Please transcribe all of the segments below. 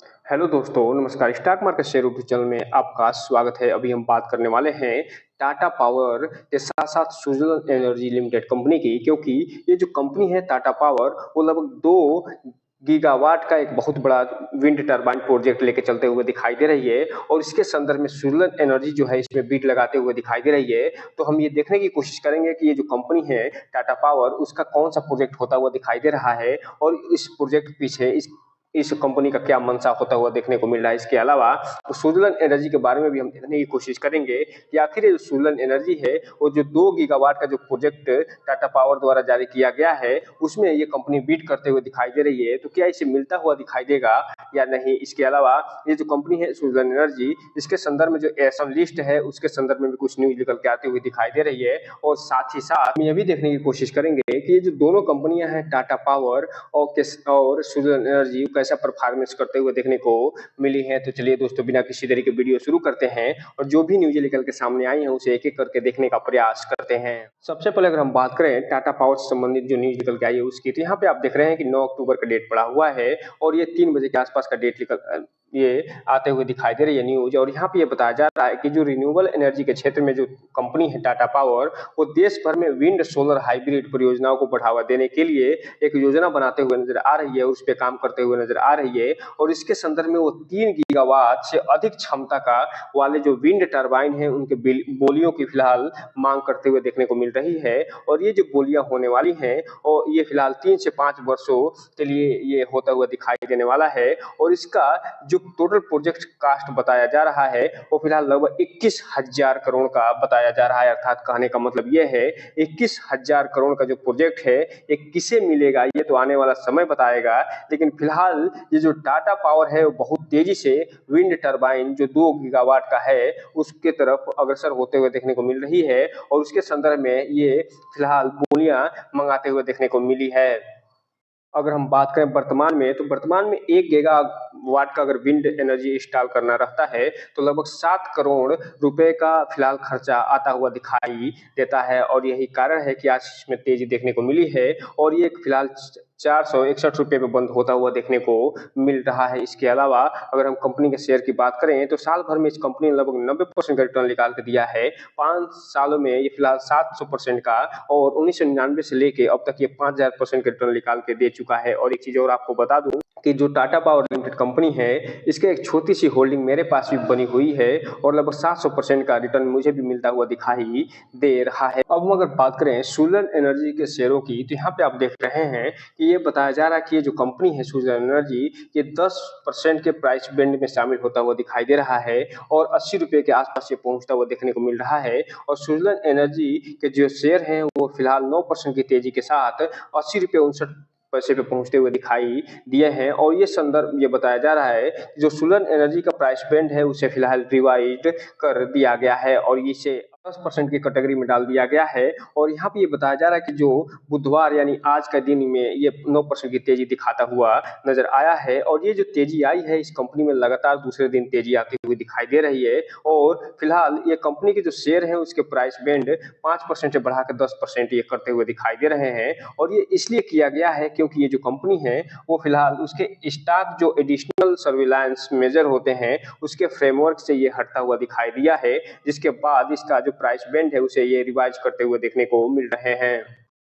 Hello दोस्तों, नमस्कार। Stock market share YouTube channel में आपका स्वागत है। अभी हम बात करने वाले हैं टाटा पावर के साथ-साथ सुज़लोन एनर्जी लिमिटेड कंपनी की, क्योंकि ये जो कंपनी है टाटा पावर, वो लगभग 2 गीगावाट का एक बहुत बड़ा विंड टरबाइन प्रोजेक्ट लेके चलते हुए दिखाई दे रही है और इसके संदर्भ में सुज़लोन एनर्जी जो है इसमें बिड लगाते हुए दिखाई दे रही है। तो हम ये देखने की कोशिश करेंगे कि ये जो कंपनी है टाटा पावर, उसका कौन-सा प्रोजेक्ट होता हुआ दिखाई दे रहा है और इस प्रोजेक्ट के पीछे इस कंपनी का क्या मंशा होता हुआ देखने को मिल रहा है। इसके अलावा सुज़लोन एनर्जी के बारे में भी हम देखने की कोशिश करेंगे कि आखिर ये सुज़लोन एनर्जी है, वो जो 2 गीगावाट का जो प्रोजेक्ट टाटा पावर द्वारा जारी किया गया है, उसमें ये कंपनी बीट करते हुए दिखाई दे रही है। तो क्या इसे मिलता हुआ दिखाई देगा या नहीं? इसके अलावा ये जो कंपनी है सुज़लोन एनर्जी, इसके संदर्भ में जो एसएम लिस्ट है, उसके संदर्भ में भी कुछ न्यूज़ निकल के आती हुई दिखाई दे रही है और साथ ही साथ हम ये भी देखने की कोशिश करेंगे कि ये जो दोनों कंपनियां हैं टाटा पावर और सुज़लोन एनर्जी कैसा परफॉर्मेंस करते हुए देखने को मिली है। तो चलिए दोस्तों, बिना किसी देरी के वीडियो शुरू करते हैं और जो भी न्यूज़ निकल के सामने आई हैं उसे एक-एक करके देखने का प्रयास करते हैं। सबसे पहले अगर हम बात करें टाटा पावर से संबंधित जो न्यूज़ निकल के आई है उसकी, तो यहाँ पे आप देख रहे हैं कि 9 अक्टूबर का डेट पड़ा हुआ है और ये 3 बजे के आसपास का डेट ये आते हुए दिखाई दे रही है न्यूज़। और यहाँ पे ये बताया जा रहा है कि जो रिन्यूएबल एनर्जी के क्षेत्र में जो कंपनी है टाटा पावर, वो देश भर में विंड सोलर हाइब्रिड परियोजनाओं को बढ़ावा देने के लिए एक योजना बनाते हुए नजर आ रही है, उस पे काम करते हुए नजर आ रही है और इसके संदर्भ में वो 3 गीगावाट से अधिक क्षमता का वाले जो विंड टरबाइन है उनके बोलियों की फिलहाल मांग करते हुए देखने को मिल रही है। और ये जो बोलियां होने वाली हैं और ये फिलहाल 3 से 5 वर्षों के लिए ये होता हुआ दिखाई देने वाला है और इसका जो टोटल प्रोजेक्ट कास्ट बताया जा रहा है वो फिलहाल लगभग 21,000 करोड़ का बताया जा रहा है। अर्थात कहने का मतलब ये है 21,000 करोड़ का जो प्रोजेक्ट है ये किसे मिलेगा ये तो आने वाला समय बताएगा। लेकिन फिलहाल ये जो टाटा पावर है वो बहुत तेजी से विंड टरबाइन जो 2 गीगावाट का है उसके तरफ अग्रसर होते हुए देखने को मिल रही है और उसके संदर्भ में ये फिलहाल बोलियां मंगाते हुए देखने को मिली है। अगर हम बात करें वर्तमान में, तो वर्तमान में 1 गीगावाट का अगर विंड एनर्जी इंस्टॉल करना रहता है, तो लगभग 7 करोड़ रुपए का फिलहाल खर्चा आता हुआ दिखाई देता है और यही कारण है कि आज इसमें तेजी देखने को मिली है और ये फिलहाल 461 रुपए में बंद होता हुआ देखने को मिल रहा है। इसके अलावा अगर हम कंपनी के शेयर की बात करें, तो साल भर में इस कंपनी ने लगभग 90% का रिटर्न निकाल के दिया है। 5 सालों में ये फिलहाल 700% का और 1999 से लेके अब तक ये 5000% का रिटर्न निकाल के दे चुका है। और एक चीज और आपको बता दूं कि जो टाटा पावर लिमिटेड कंपनी है, इसके एक छोटी सी होल्डिंग मेरे पास भी बनी हुई है और लगभग 700% का रिटर्न मुझे भी मिलता हुआ दिखाई दे रहा है। अब हम अगर बात करें सुज़लोन एनर्जी के शेयरों की, तो यहाँ पे आप देख रहे हैं कि ये बताया जा रहा है कि ये जो कंपनी है सुज़लोन एनर्जी, ये 10% के प्राइस बैंड में शामिल होता हुआ दिखाई दे रहा है और 80 रुपए के आसपास ये पहुंचता हुआ देखने को मिल रहा है। और सुज़लोन एनर्जी के जो शेयर हैं वो फिलहाल 9% की तेजी के साथ 80 रुपए 59 पैसे पे पहुंचते हुए दिखाई दिए हैं और ये संदर्भ ये बताया जा रहा है कि जो सुज़लोन एनर्जी का प्राइस बैंड है उसे फिलहाल रिवाइज कर दिया गया है और इसे 10% की कैटेगरी में डाल दिया गया है। और यहाँ पे ये बताया जा रहा है कि जो बुधवार यानी आज का दिन में ये 9% की तेजी दिखाता हुआ नजर आया है और ये जो तेजी आई है इस कंपनी में लगातार दूसरे दिन तेजी आती हुई दिखाई दे रही है। और फिलहाल ये कंपनी के जो शेयर है उसके प्राइस बैंड 5% से बढ़ाकर 10% ये करते हुए दिखाई दे रहे हैं और ये इसलिए किया गया है क्योंकि ये जो कंपनी है वो फिलहाल उसके स्टॉक जो एडिशनल सर्विलांस मेजर होते हैं उसके फ्रेमवर्क से ये हटता हुआ दिखाई दिया है, जिसके बाद इसका जो प्राइस बैंड है उसे ये रिवाइज करते हुए देखने को मिल रहे हैं।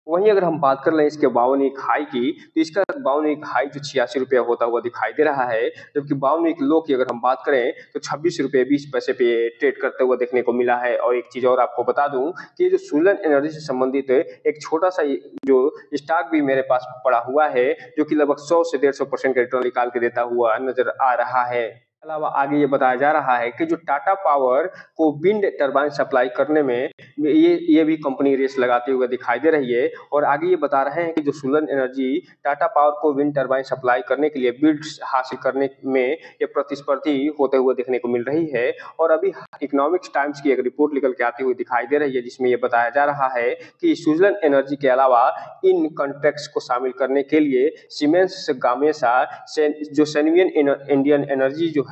वहीं अगर हम बात कर लें इसके बावनिक हाई की, तो इसका बावनिक हाई जो 86 रुपया होता हुआ दिखाई दे रहा है, जबकि बावनिक लो की अगर हम बात करें तो 26 रुपये 20 पैसे पे ये ट्रेड करते हुए देखने को मिला है। और एक चीज और आपको बता दूं कि ये जो सुज़लोन एनर्जी से संबंधित एक छोटा सा जो स्टॉक भी मेरे पास पड़ा हुआ है, जो कि लगभग 100 से 150% का रिटर्न निकाल के देता हुआ नजर आ रहा है। अलावा आगे ये बताया जा रहा है कि जो टाटा पावर को विंड टरबाइन सप्लाई करने में ये भी कंपनी रेस लगाते हुए दिखाई दे रही है। और आगे ये बता रहे हैं कि जो सुज़लोन एनर्जी टाटा पावर को विंड टरबाइन सप्लाई करने के लिए बिड्स हासिल करने में ये प्रतिस्पर्धी होते हुए देखने को मिल रही है। और अभी इकोनॉमिक्स टाइम्स की एक रिपोर्ट निकल के आती हुई दिखाई दे रही है, जिसमें ये बताया जा रहा है कि सुज़लोन एनर्जी के अलावा इन कॉन्ट्रैक्ट्स को शामिल करने के लिए सीमेंस गामेसा जो सैनवियन इंडियन एनर्जी जो है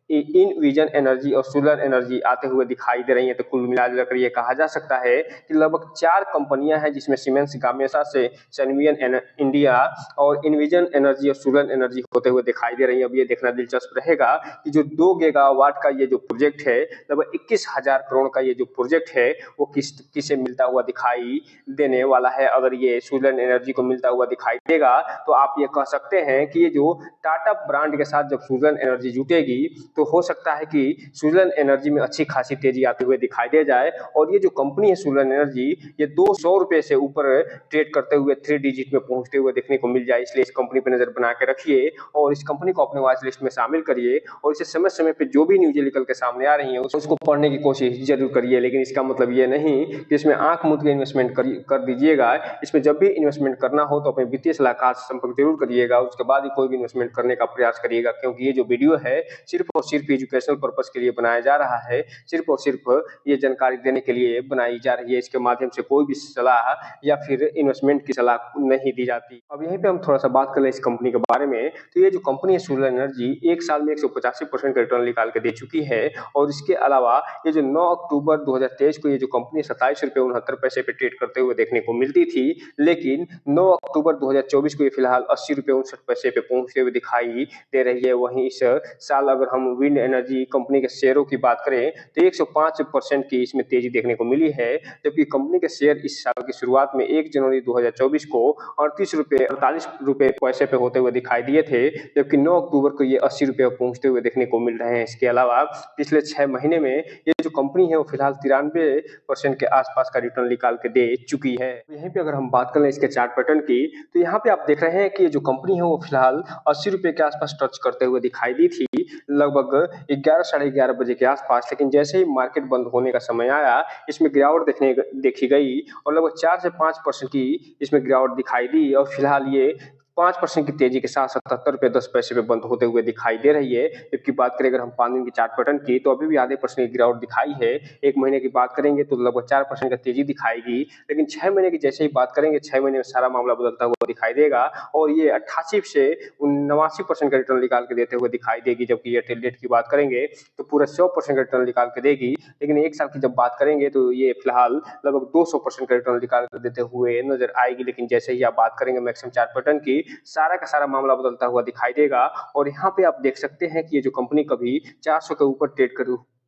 इन विजन एनर्जी और सोलर एनर्जी आते हुए दिखाई दे रही है। तो कुल मिलाकर ये कहा जा सकता है कि लगभग 4 कंपनियां हैं जिसमें सीमेंस गामेसा से सनवियन इंडिया और इनविजन एनर्जी और सोलर एनर्जी होते हुए दिखाई दे रही है। अब ये देखना दिलचस्प रहेगा कि जो 2 गीगावाट का ये जो प्रोजेक्ट है, लगभग 21,000 करोड़ का ये जो प्रोजेक्ट है वो किसे मिलता हुआ दिखाई देने वाला है। अगर ये सोलर एनर्जी को मिलता हुआ दिखाई देगा तो आप ये कह सकते हैं कि ये जो टाटा ब्रांड के साथ जब सोलर एनर्जी जुटेगी तो हो सकता है कि सोलर एनर्जी में अच्छी खासी तेजी आते हुए दिखाई दे जाए। और ये जो कंपनी है सोलर एनर्जी, ये 200 रुपए से ऊपर ट्रेड करते हुए 3 डिजिट में पहुंचते हुए देखने को मिल जाए। इसलिए इस कंपनी पर नजर बना के रखिए और इस कंपनी को अपने वॉच लिस्ट में शामिल करिए और इसे समय समय पे जो भी न्यूज निकल के सामने आ रही है उसको पढ़ने की कोशिश जरूर करिए। लेकिन इसका मतलब ये नहीं कि इसमें आंख मूंद के इन्वेस्टमेंट कर दीजिएगा। इसमें जब भी इन्वेस्टमेंट करना हो तो अपने वित्तीय सलाहकार से संपर्क जरूर करिएगा, उसके बाद ही कोई भी इन्वेस्टमेंट करने का प्रयास करिएगा। क्योंकि ये जो वीडियो है सिर्फ और सिर्फ एजुकेशनल पर्पस के लिए बनाया जा रहा है, सिर्फ और सिर्फ ये जानकारी देने के लिए बनाई जा रही है। इसके माध्यम से कोई भी सलाह या फिर इन्वेस्टमेंट की सलाह नहीं दी जाती। अब यहीं पे हम थोड़ा सा बात कर ले इस कंपनी के बारे में। तो ये जो कंपनी है सोलर एनर्जी, एक साल में 185% का रिटर्न निकाल के दे चुकी है। और इसके अलावा ये जो 9 अक्टूबर 2023 को ये जो कंपनी 27 रुपए 69 पैसे पे ट्रेड करते हुए देखने को मिलती थी, लेकिन 9 अक्टूबर 2024 को ये फिलहाल 80 रुपए 59 पैसे पे पहुंचते हुए दिखाई दे रही है। वहीं इस साल अगर हम विंड एनर्जी कंपनी के शेयरों की बात करें तो 105% की इसमें तेजी देखने को मिली है। जबकि कंपनी के शेयर इस साल की शुरुआत में 1 जनवरी 2024 को 48 रुपए पैसे पे होते हुए दिखाई दिए थे, जबकि 9 अक्टूबर को ये 80 रुपए पहुंचते हुए देखने को मिल रहे हैं। इसके अलावा पिछले 6 महीने में ये जो कंपनी है वो फिलहाल 93% के आसपास का रिटर्न निकाल के दे चुकी है। यहीं पे अगर हम बात कर लें इसके चार्ट पैटर्न की, तो यहाँ पे आप देख रहे हैं कि ये जो कंपनी है वो फिलहाल 80 रुपए के आसपास टच करते हुए दिखाई दी थी लगभग 11 साढ़े 11 बजे के आसपास। लेकिन जैसे ही मार्केट बंद होने का समय आया, इसमें गिरावट देखी गई और लगभग 4 से 5% की इसमें गिरावट दिखाई दी और फिलहाल ये 5% की तेजी के साथ 77 रुपए 10 पैसे पे बंद होते हुए दिखाई दे रही है। जबकि बात करें अगर हम 5 दिन की चार्ट पैटर्न की, तो अभी भी आधे परसेंट की गिरावट दिखाई है। 1 महीने की बात करेंगे तो लगभग 4% का तेजी दिखाएगी। लेकिन 6 महीने की जैसे ही बात करेंगे, 6 महीने में सारा मामला बदलता हुआ दिखाई देगा और ये 88 से 89% का रिटर्न निकाल के देते हुए दिखाई देगी। जबकि एयरटेल डेट की बात करेंगे तो पूरा 100% का रिटर्न निकाल के देगी। लेकिन 1 साल की जब बात करेंगे तो ये फिलहाल लगभग 200% का रिटर्न निकाल कर देते हुए नजर आएगी। लेकिन जैसे ही आप बात करेंगे मैक्सिमम चार्ट पैटर्न की, सारा का सारा मामला बदलता हुआ दिखाई देगा। और यहाँ पे आप देख सकते हैं कि ये जो कंपनी कभी 400 के ऊपर ट्रेड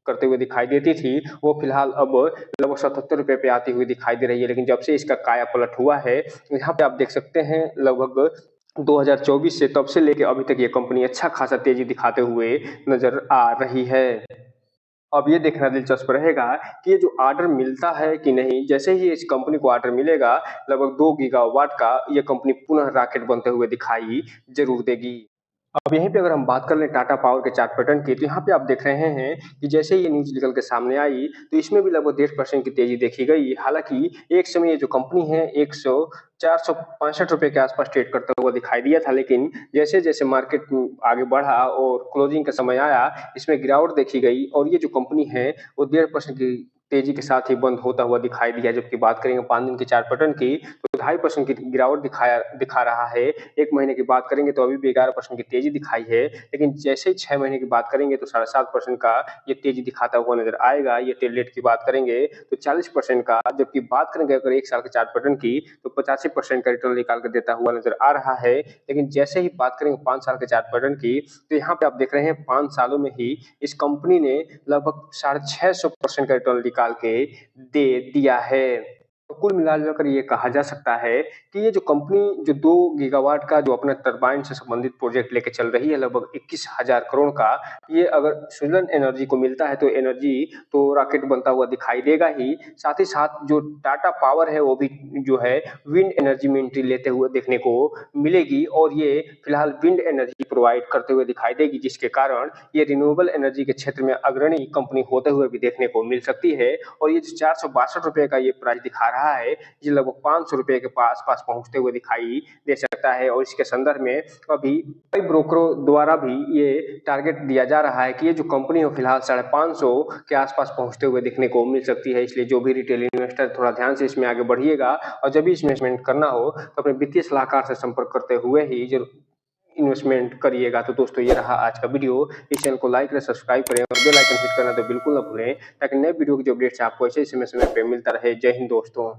करते हुए दिखाई देती थी, वो फिलहाल अब लगभग 77 रुपए पे आती हुई दिखाई दे रही है। लेकिन जब से इसका काया पलट हुआ है, यहाँ पे आप देख सकते हैं लगभग 2024 से तब से लेके अभी तक ये कंपनी अच्छा खासा तेजी दिखाते हुए नजर आ रही है। अब ये देखना दिलचस्प रहेगा कि ये जो ऑर्डर मिलता है कि नहीं। जैसे ही इस कंपनी को ऑर्डर मिलेगा, लगभग 2 गीगावाट का, ये कंपनी पुनः रॉकेट बनते हुए दिखाई जरूर देगी। अब यहीं पे अगर हम बात कर लें टाटा पावर के चार्ट पैटर्न की, तो यहाँ पे आप देख रहे हैं कि जैसे ही ये न्यूज निकल के सामने आई तो इसमें भी लगभग 1.5% की तेजी देखी गई। हालांकि एक समय ये जो कंपनी है 465 रुपए के आसपास ट्रेड करता हुआ दिखाई दिया था, लेकिन जैसे जैसे मार्केट आगे बढ़ा और क्लोजिंग का समय आया, इसमें गिरावट देखी गई और ये जो कंपनी है वो 1.5% की तेजी के साथ ही बंद होता हुआ दिखाई दिया। जबकि बात करेंगे 5 दिन की चार्ट पैटर्न की, तो 2.5% की गिरावट दिखा रहा है। 1 महीने की बात करेंगे तो अभी भी 11% की तेजी दिखाई है। लेकिन जैसे ही 6 महीने की बात करेंगे तो 7.5% का ये तेजी दिखाता हुआ नजर आएगा। ये टेल रेट की बात करेंगे तो 40% का, जबकि बात करेंगे अगर 1 साल के चार्ट पैटर्न की तो 85% का रिटर्न निकाल कर देता हुआ नजर आ रहा है। लेकिन जैसे ही बात करेंगे 5 साल के चार्ट पैटर्न की, तो यहाँ पे आप देख रहे हैं 5 सालों में ही इस कंपनी ने लगभग 650% का रिटर्न निकाल के दे दिया है। तो कुल मिलाकर ये कहा जा सकता है कि ये जो कंपनी जो 2 गीगावाट का जो अपना टरबाइन से संबंधित प्रोजेक्ट लेके चल रही है लगभग 21,000 करोड़ का, ये अगर सोलर एनर्जी को मिलता है तो एनर्जी तो रॉकेट बनता हुआ दिखाई देगा ही। साथ ही साथ जो टाटा पावर है वो भी जो है विंड एनर्जी में एंट्री लेते हुए देखने को मिलेगी और ये फिलहाल विंड एनर्जी प्रोवाइड करते हुए दिखाई देगी, जिसके कारण ये रिन्यूएबल एनर्जी के क्षेत्र में अग्रणी कंपनी होते हुए भी देखने को मिल सकती है। और ये जो 462 रुपए का ये प्राइस दिखा रहा है, ये लगभग 500 रुपए के पास पहुंचते हुए दिखाई दे सकता है। और इसके संदर्भ में अभी कई ब्रोकरों द्वारा भी ये टारगेट दिया जा रहा है कि ये जो कंपनी है फिलहाल 550 के आसपास पहुंचते हुए देखने को मिल सकती है। इसलिए जो भी रिटेल इन्वेस्टर थोड़ा ध्यान से इसमें आगे बढ़िएगा और जब भी इन्वेस्टमेंट करना हो तो अपने वित्तीय सलाहकार से संपर्क करते हुए ही इन्वेस्टमेंट करिएगा। तो दोस्तों ये रहा आज का वीडियो। इस चैनल को लाइक करें, सब्सक्राइब करें और बेल आइकन हिट करना तो बिल्कुल ना भूलें, ताकि नए वीडियो की जो अपडेट्स आपको ऐसे समय समय पे मिलता रहे। जय हिंद दोस्तों।